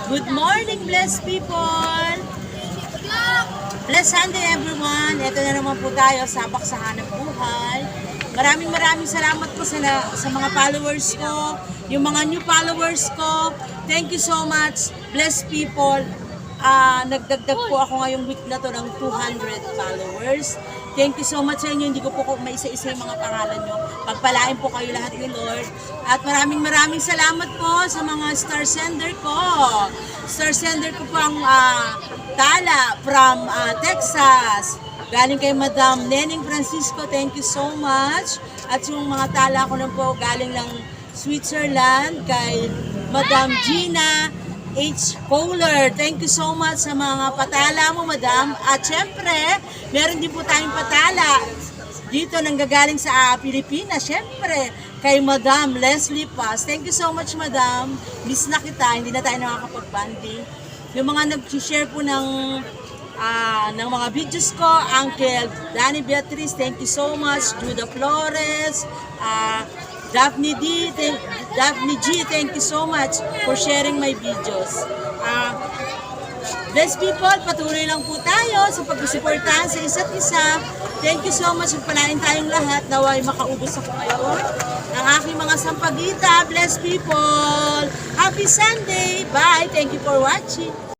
Good morning, blessed people! Blessed Sunday, everyone! Ito na naman po tayo sa Baksahan ng Buhay. Maraming salamat po sa mga followers ko, yung mga new followers ko. Thank you so much, blessed people. Nagdagdag po ako ngayong week na to ng 200 followers. Thank you so much sa inyo. Hindi ko po maisa-isa yung mga pangalan nyo. Pagpalain po kayo lahat ni Lord. At maraming salamat po sa mga star sender ko. Star sender ko po ang Tala from Texas. Galing kay Madam Neneng Francisco. Thank you so much. At yung mga tala ko na po galing ng Switzerland kay Madam Gina H. Kohler. Thank you so much sa mga patala mo, Madam. At syempre, meron din po tayong patala dito nanggagaling sa Pilipinas. Syempre, kay Madam Leslie Paz. Thank you so much, Madam. Miss na kita, hindi na tayo nakakapag-banding. Yung mga nag-share po ng mga videos ko, Uncle Danny Beatriz, thank you so much. Judah Flores, Daphne G, thank you so much for sharing my videos. Blessed people, patuloy lang po tayo sa pagsusuportahan sa isa't isa. Thank you so much. Palain tayong lahat. Naway makaubos ako ngayon ng aking mga sampagita. Blessed people. Happy Sunday. Bye. Thank you for watching.